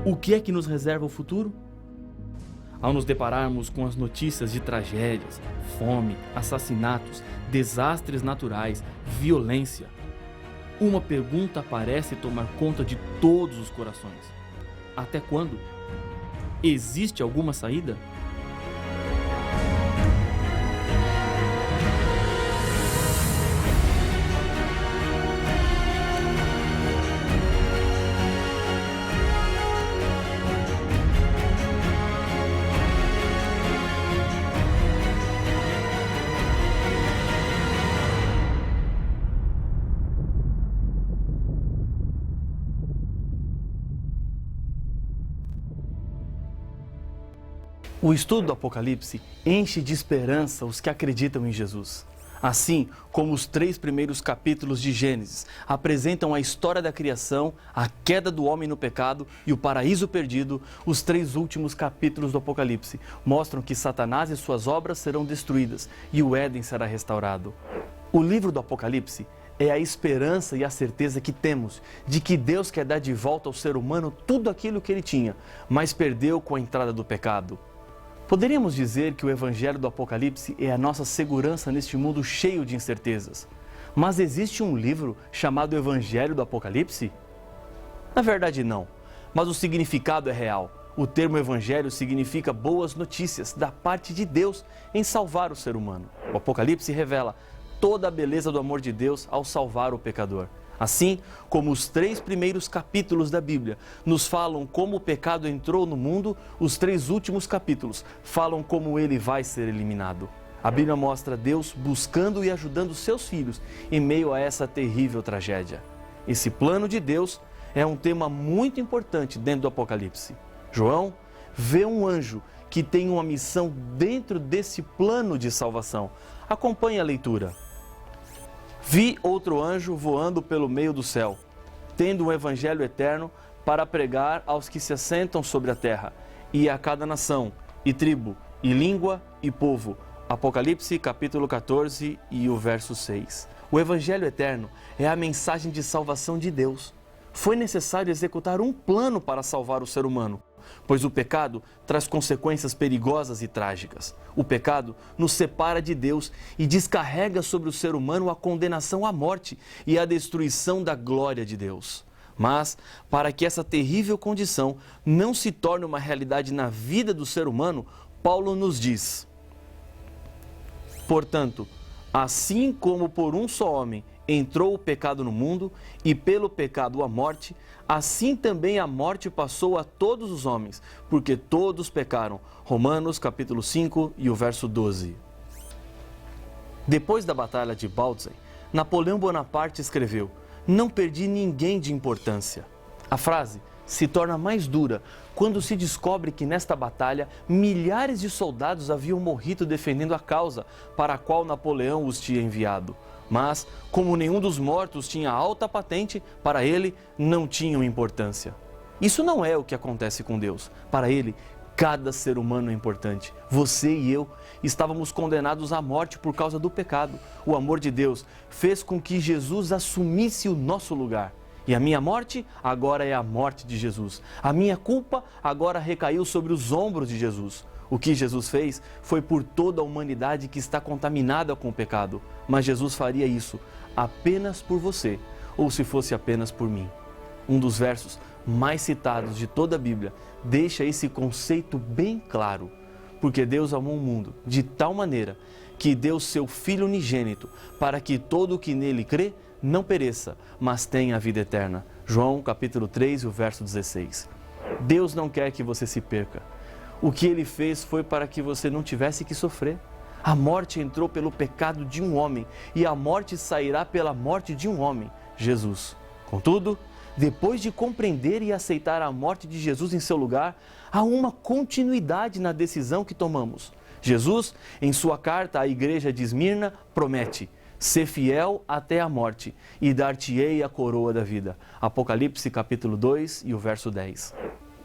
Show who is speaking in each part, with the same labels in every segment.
Speaker 1: O que é que nos reserva o futuro? Ao nos depararmos com as notícias de tragédias, fome, assassinatos, desastres naturais, violência, uma pergunta parece tomar conta de todos os corações. Até quando? Existe alguma saída? O estudo do Apocalipse enche de esperança os que acreditam em Jesus. Assim como os 3 primeiros capítulos de Gênesis apresentam a história da criação, a queda do homem no pecado e o paraíso perdido, os 3 últimos capítulos do Apocalipse mostram que Satanás e suas obras serão destruídas e o Éden será restaurado. O livro do Apocalipse é a esperança e a certeza que temos de que Deus quer dar de volta ao ser humano tudo aquilo que ele tinha, mas perdeu com a entrada do pecado. Poderíamos dizer que o Evangelho do Apocalipse é a nossa segurança neste mundo cheio de incertezas. Mas existe um livro chamado Evangelho do Apocalipse? Na verdade não, mas o significado é real. O termo Evangelho significa boas notícias da parte de Deus em salvar o ser humano. O Apocalipse revela toda a beleza do amor de Deus ao salvar o pecador. Assim como os 3 primeiros capítulos da Bíblia nos falam como o pecado entrou no mundo, os 3 últimos capítulos falam como ele vai ser eliminado. A Bíblia mostra Deus buscando e ajudando seus filhos em meio a essa terrível tragédia. Esse plano de Deus é um tema muito importante dentro do Apocalipse. João vê um anjo que tem uma missão dentro desse plano de salvação. Acompanhe a leitura. Vi outro anjo voando pelo meio do céu, tendo um evangelho eterno para pregar aos que se assentam sobre a terra, e a cada nação, e tribo, e língua, e povo. Apocalipse capítulo 14 e o verso 6. O evangelho eterno é a mensagem de salvação de Deus. Foi necessário executar um plano para salvar o ser humano, pois o pecado traz consequências perigosas e trágicas. O pecado nos separa de Deus e descarrega sobre o ser humano a condenação à morte e a destruição da glória de Deus. Mas, para que essa terrível condição não se torne uma realidade na vida do ser humano, Paulo nos diz: portanto, assim como por um só homem entrou o pecado no mundo, e pelo pecado a morte, assim também a morte passou a todos os homens, porque todos pecaram. Romanos capítulo 5 e o verso 12. Depois da Batalha de Bautzen, Napoleão Bonaparte escreveu: não perdi ninguém de importância. A frase se torna mais dura quando se descobre que nesta batalha milhares de soldados haviam morrido defendendo a causa para a qual Napoleão os tinha enviado. Mas, como nenhum dos mortos tinha alta patente, para ele não tinham importância. Isso não é o que acontece com Deus. Para ele, cada ser humano é importante. Você e eu estávamos condenados à morte por causa do pecado. O amor de Deus fez com que Jesus assumisse o nosso lugar. E a minha morte agora é a morte de Jesus. A minha culpa agora recaiu sobre os ombros de Jesus. O que Jesus fez foi por toda a humanidade que está contaminada com o pecado. Mas Jesus faria isso apenas por você, ou se fosse apenas por mim. Um dos versos mais citados de toda a Bíblia deixa esse conceito bem claro. Porque Deus amou o mundo de tal maneira que deu seu Filho unigênito para que todo o que nele crê não pereça, mas tenha a vida eterna. João capítulo 3, o verso 16. Deus não quer que você se perca. O que Ele fez foi para que você não tivesse que sofrer. A morte entrou pelo pecado de um homem e a morte sairá pela morte de um homem, Jesus. Contudo, depois de compreender e aceitar a morte de Jesus em seu lugar, há uma continuidade na decisão que tomamos. Jesus, em sua carta à igreja de Esmirna, promete: ser fiel até a morte e dar-te-ei a coroa da vida. Apocalipse capítulo 2 e o verso 10.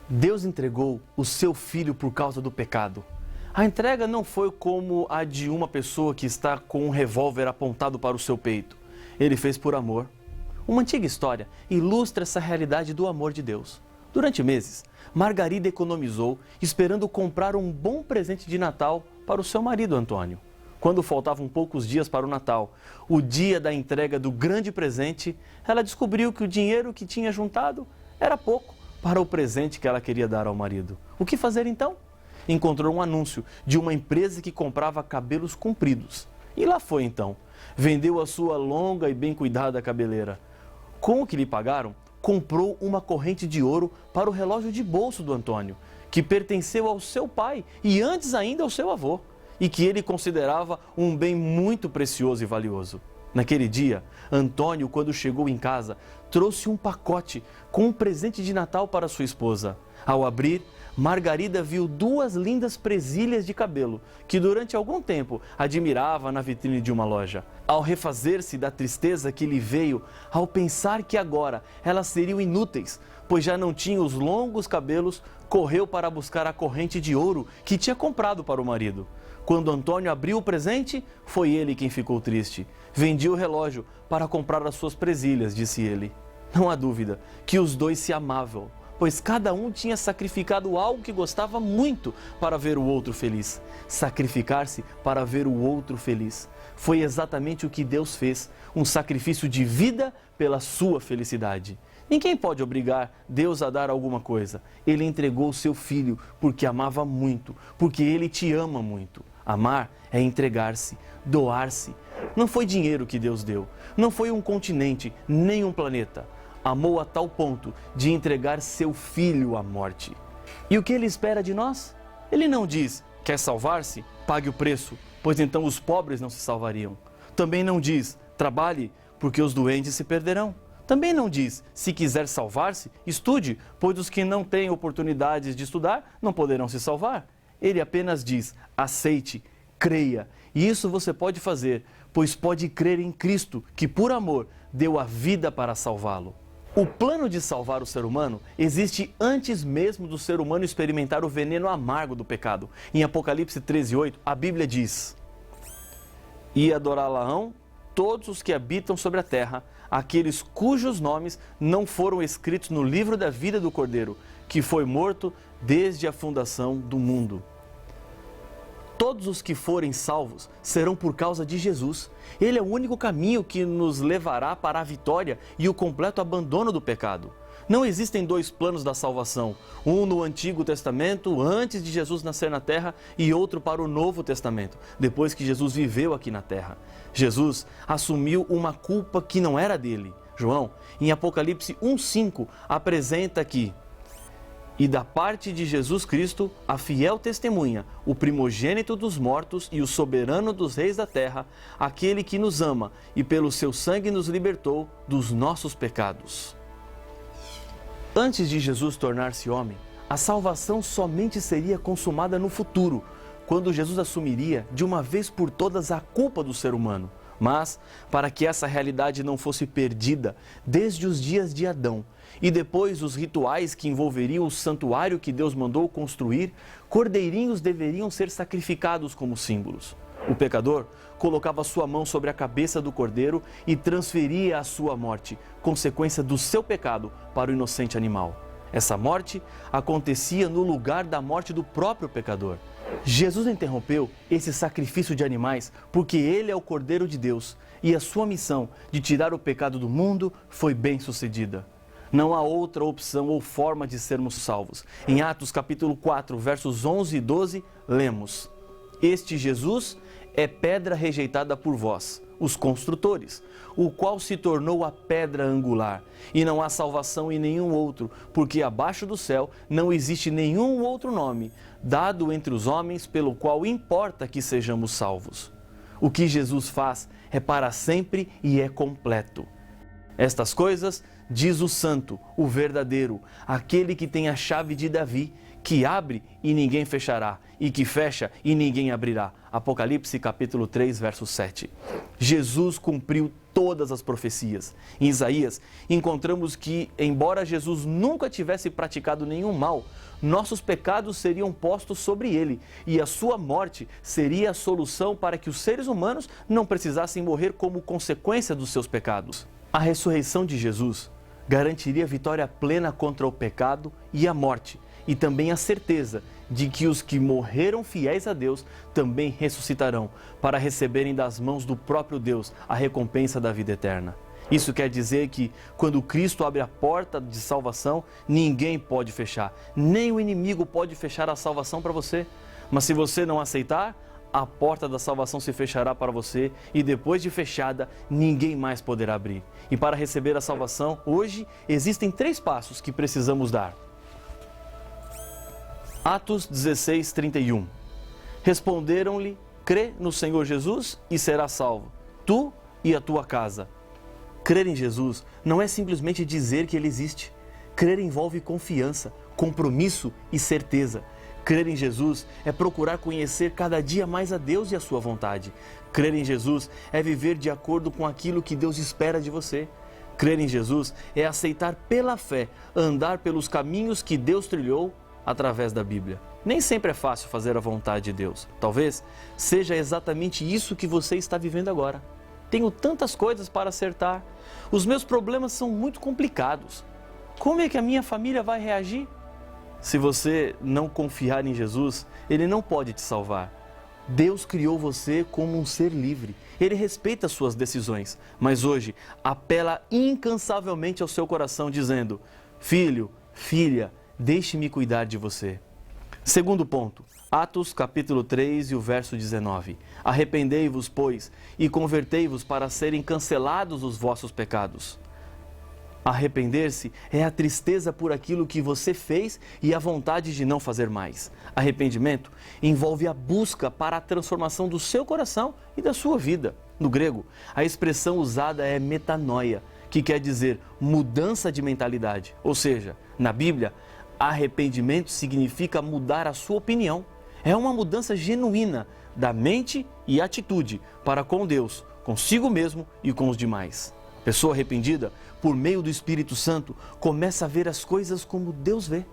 Speaker 1: Deus entregou o seu Filho por causa do pecado. A entrega não foi como a de uma pessoa que está com um revólver apontado para o seu peito. Ele fez por amor. Uma antiga história ilustra essa realidade do amor de Deus. Durante meses, Margarida economizou, esperando comprar um bom presente de Natal para o seu marido Antônio. Quando faltavam poucos dias para o Natal, o dia da entrega do grande presente, ela descobriu que o dinheiro que tinha juntado era pouco para o presente que ela queria dar ao marido. O que fazer então? Encontrou um anúncio de uma empresa que comprava cabelos compridos. E lá foi então. Vendeu a sua longa e bem cuidada cabeleira. Com o que lhe pagaram, comprou uma corrente de ouro para o relógio de bolso do Antônio, que pertenceu ao seu pai e antes ainda ao seu avô, e que ele considerava um bem muito precioso e valioso. Naquele dia, Antônio, quando chegou em casa, trouxe um pacote com um presente de Natal para sua esposa. Ao abrir, Margarida viu 2 lindas presilhas de cabelo, que durante algum tempo admirava na vitrine de uma loja. Ao refazer-se da tristeza que lhe veio ao pensar que agora elas seriam inúteis, pois já não tinha os longos cabelos, correu para buscar a corrente de ouro que tinha comprado para o marido. Quando Antônio abriu o presente, foi ele quem ficou triste. Vendi o relógio para comprar as suas presilhas, disse ele. Não há dúvida que os dois se amavam, pois cada um tinha sacrificado algo que gostava muito para ver o outro feliz. Sacrificar-se para ver o outro feliz. Foi exatamente o que Deus fez, um sacrifício de vida pela sua felicidade. Ninguém pode obrigar Deus a dar alguma coisa. Ele entregou o seu filho porque amava muito, porque ele te ama muito. Amar é entregar-se, doar-se. Não foi dinheiro que Deus deu, não foi um continente, nem um planeta. Amou a tal ponto de entregar seu filho à morte. E o que ele espera de nós? Ele não diz, quer salvar-se? Pague o preço, pois então os pobres não se salvariam. Também não diz, trabalhe, porque os doentes se perderão. Também não diz, se quiser salvar-se, estude, pois os que não têm oportunidades de estudar não poderão se salvar. Ele apenas diz, aceite, creia. E isso você pode fazer, pois pode crer em Cristo, que por amor deu a vida para salvá-lo. O plano de salvar o ser humano existe antes mesmo do ser humano experimentar o veneno amargo do pecado. Em Apocalipse 13:8, a Bíblia diz: E adorá-la-ão todos os que habitam sobre a terra, aqueles cujos nomes não foram escritos no livro da vida do Cordeiro, que foi morto desde a fundação do mundo. Todos os que forem salvos serão por causa de Jesus. Ele é o único caminho que nos levará para a vitória e o completo abandono do pecado. Não existem 2 planos da salvação, um no Antigo Testamento, antes de Jesus nascer na terra, e outro para o Novo Testamento, depois que Jesus viveu aqui na terra. Jesus assumiu uma culpa que não era dele. João, em Apocalipse 1:5, apresenta que e da parte de Jesus Cristo, a fiel testemunha, o primogênito dos mortos e o soberano dos reis da terra, aquele que nos ama e pelo seu sangue nos libertou dos nossos pecados. Antes de Jesus tornar-se homem, a salvação somente seria consumada no futuro, quando Jesus assumiria de uma vez por todas a culpa do ser humano. Mas, para que essa realidade não fosse perdida desde os dias de Adão, e depois os rituais que envolveriam o santuário que Deus mandou construir, cordeirinhos deveriam ser sacrificados como símbolos. O pecador colocava sua mão sobre a cabeça do cordeiro e transferia a sua morte, consequência do seu pecado, para o inocente animal. Essa morte acontecia no lugar da morte do próprio pecador. Jesus interrompeu esse sacrifício de animais porque ele é o Cordeiro de Deus e a sua missão de tirar o pecado do mundo foi bem sucedida. Não há outra opção ou forma de sermos salvos. Em Atos capítulo 4, versos 11 e 12, lemos: Este Jesus é pedra rejeitada por vós, os construtores, o qual se tornou a pedra angular. E não há salvação em nenhum outro, porque abaixo do céu não existe nenhum outro nome dado entre os homens pelo qual importa que sejamos salvos. O que Jesus faz é para sempre e é completo. Estas coisas diz o santo, o verdadeiro, aquele que tem a chave de Davi, que abre e ninguém fechará, e que fecha e ninguém abrirá. Apocalipse capítulo 3, verso 7. Jesus cumpriu todas as profecias. Em Isaías, encontramos que, embora Jesus nunca tivesse praticado nenhum mal, nossos pecados seriam postos sobre ele, e a sua morte seria a solução para que os seres humanos não precisassem morrer como consequência dos seus pecados. A ressurreição de Jesus garantiria vitória plena contra o pecado e a morte, e também a certeza de que os que morreram fiéis a Deus também ressuscitarão para receberem das mãos do próprio Deus a recompensa da vida eterna. Isso quer dizer que, quando Cristo abre a porta de salvação, ninguém pode fechar, nem o inimigo pode fechar a salvação para você. Mas se você não aceitar, a porta da salvação se fechará para você e depois de fechada, ninguém mais poderá abrir. E para receber a salvação, hoje, existem 3 passos que precisamos dar. Atos 16, 31. Responderam-lhe: crê no Senhor Jesus e serás salvo, tu e a tua casa. Crer em Jesus não é simplesmente dizer que Ele existe. Crer envolve confiança, compromisso e certeza. Crer em Jesus é procurar conhecer cada dia mais a Deus e a sua vontade. Crer em Jesus é viver de acordo com aquilo que Deus espera de você. Crer em Jesus é aceitar pela fé, andar pelos caminhos que Deus trilhou através da Bíblia. Nem sempre é fácil fazer a vontade de Deus. Talvez seja exatamente isso que você está vivendo agora. Tenho tantas coisas para acertar. Os meus problemas são muito complicados. Como é que a minha família vai reagir? Se você não confiar em Jesus, Ele não pode te salvar. Deus criou você como um ser livre. Ele respeita as suas decisões, mas hoje apela incansavelmente ao seu coração dizendo: filho, filha, deixe-me cuidar de você. Segundo ponto, Atos capítulo 3 e o verso 19. Arrependei-vos, pois, e convertei-vos para serem cancelados os vossos pecados. Arrepender-se é a tristeza por aquilo que você fez e a vontade de não fazer mais. Arrependimento envolve a busca para a transformação do seu coração e da sua vida. No grego, a expressão usada é metanoia, que quer dizer mudança de mentalidade. Ou seja, na Bíblia, arrependimento significa mudar a sua opinião. É uma mudança genuína da mente e atitude para com Deus, consigo mesmo e com os demais. A pessoa arrependida, por meio do Espírito Santo, começa a ver as coisas como Deus vê.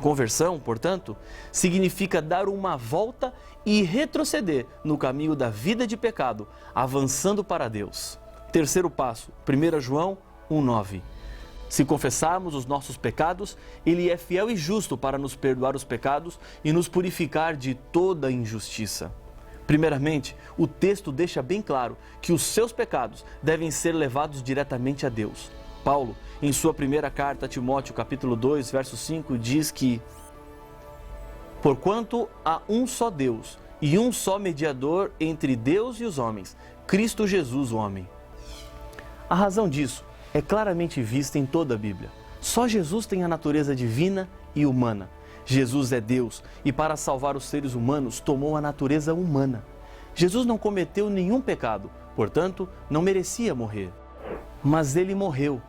Speaker 1: Conversão, portanto, significa dar uma volta e retroceder no caminho da vida de pecado, avançando para Deus. Terceiro passo, 1 João 1,9. Se confessarmos os nossos pecados, Ele é fiel e justo para nos perdoar os pecados e nos purificar de toda injustiça. Primeiramente, o texto deixa bem claro que os seus pecados devem ser levados diretamente a Deus. Paulo, em sua primeira carta a Timóteo, capítulo 2, verso 5, diz que: porquanto há um só Deus e um só mediador entre Deus e os homens, Cristo Jesus, o homem. A razão disso é claramente vista em toda a Bíblia. Só Jesus tem a natureza divina e humana. Jesus é Deus e, para salvar os seres humanos, tomou a natureza humana. Jesus não cometeu nenhum pecado, portanto, não merecia morrer. Mas Ele morreu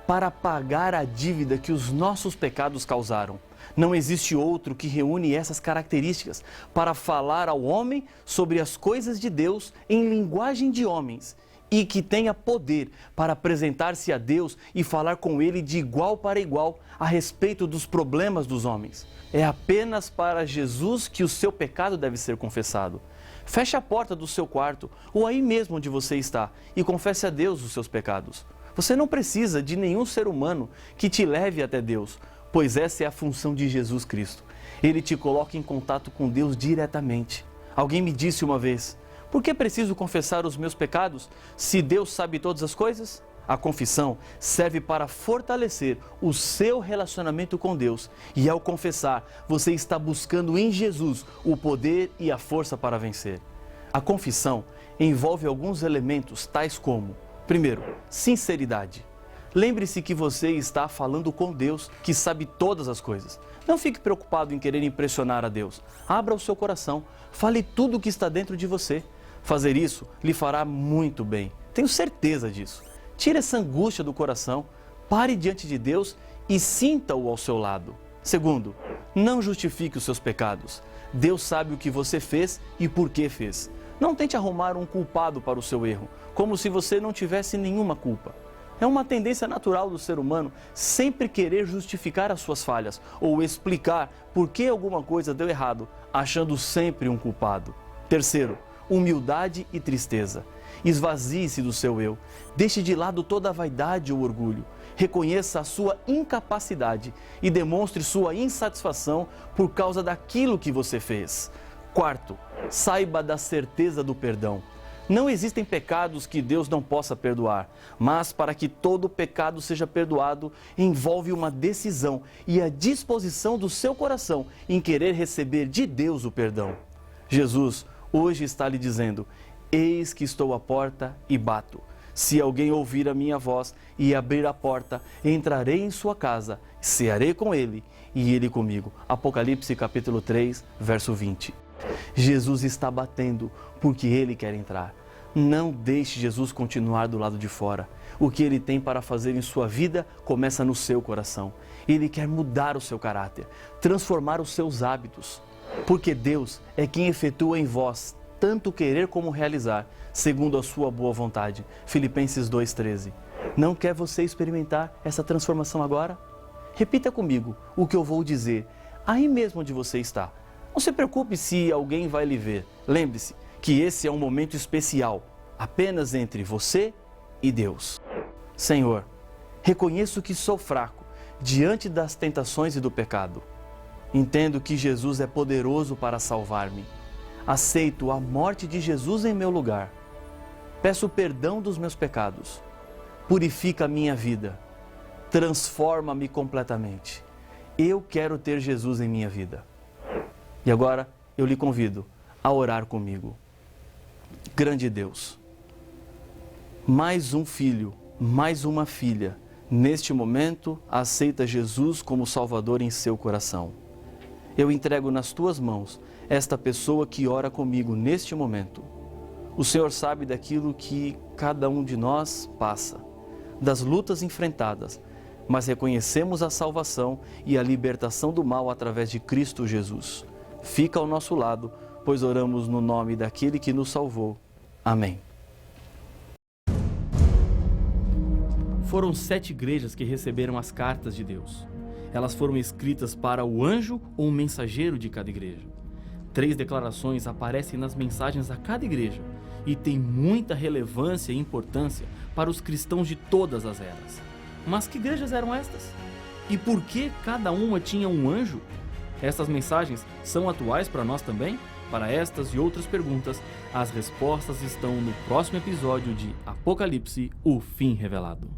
Speaker 1: para pagar a dívida que os nossos pecados causaram. Não existe outro que reúne essas características para falar ao homem sobre as coisas de Deus em linguagem de homens e que tenha poder para apresentar-se a Deus e falar com Ele de igual para igual a respeito dos problemas dos homens. É apenas para Jesus que o seu pecado deve ser confessado. Feche a porta do seu quarto ou aí mesmo onde você está e confesse a Deus os seus pecados. Você não precisa de nenhum ser humano que te leve até Deus, pois essa é a função de Jesus Cristo. Ele te coloca em contato com Deus diretamente. Alguém me disse uma vez: por que preciso confessar os meus pecados se Deus sabe todas as coisas? A confissão serve para fortalecer o seu relacionamento com Deus e, ao confessar, você está buscando em Jesus o poder e a força para vencer. A confissão envolve alguns elementos tais como: primeiro, sinceridade. Lembre-se que você está falando com Deus, que sabe todas as coisas. Não fique preocupado em querer impressionar a Deus. Abra o seu coração, fale tudo o que está dentro de você. Fazer isso lhe fará muito bem, tenho certeza disso. Tire essa angústia do coração, pare diante de Deus e sinta-o ao seu lado. Segundo, não justifique os seus pecados. Deus sabe o que você fez e por que fez. Não tente arrumar um culpado para o seu erro, como se você não tivesse nenhuma culpa. É uma tendência natural do ser humano sempre querer justificar as suas falhas ou explicar por que alguma coisa deu errado, achando sempre um culpado. Terceiro, humildade e tristeza. Esvazie-se do seu eu. Deixe de lado toda a vaidade ou orgulho. Reconheça a sua incapacidade e demonstre sua insatisfação por causa daquilo que você fez. Quarto, saiba da certeza do perdão. Não existem pecados que Deus não possa perdoar, mas para que todo pecado seja perdoado, envolve uma decisão e a disposição do seu coração em querer receber de Deus o perdão. Jesus hoje está lhe dizendo: eis que estou à porta e bato. Se alguém ouvir a minha voz e abrir a porta, entrarei em sua casa, cearei com ele e ele comigo. Apocalipse capítulo 3, verso 20. Jesus está batendo porque ele quer entrar. Não deixe Jesus continuar do lado de fora. O que ele tem para fazer em sua vida começa no seu coração. Ele quer mudar o seu caráter, transformar os seus hábitos. Porque Deus é quem efetua em vós tanto querer como realizar, segundo a sua boa vontade. Filipenses 2,13. Não quer você experimentar essa transformação agora? Repita comigo o que eu vou dizer, aí mesmo onde você está. Não se preocupe se alguém vai lhe ver. Lembre-se que esse é um momento especial, apenas entre você e Deus. Senhor, reconheço que sou fraco diante das tentações e do pecado. Entendo que Jesus é poderoso para salvar-me. Aceito a morte de Jesus em meu lugar. Peço perdão dos meus pecados. Purifica a minha vida. Transforma-me completamente. Eu quero ter Jesus em minha vida. E agora eu lhe convido a orar comigo. Grande Deus, mais um filho, mais uma filha, neste momento aceita Jesus como Salvador em seu coração. Eu entrego nas tuas mãos esta pessoa que ora comigo neste momento. O Senhor sabe daquilo que cada um de nós passa, das lutas enfrentadas, mas reconhecemos a salvação e a libertação do mal através de Cristo Jesus. Fica ao nosso lado, pois oramos no nome daquele que nos salvou. Amém. Foram 7 igrejas que receberam as cartas de Deus. Elas foram escritas para o anjo ou mensageiro de cada igreja. 3 declarações aparecem nas mensagens a cada igreja e têm muita relevância e importância para os cristãos de todas as eras. Mas que igrejas eram estas? E por que cada uma tinha um anjo? Estas mensagens são atuais para nós também? Para estas e outras perguntas, as respostas estão no próximo episódio de Apocalipse, o fim revelado.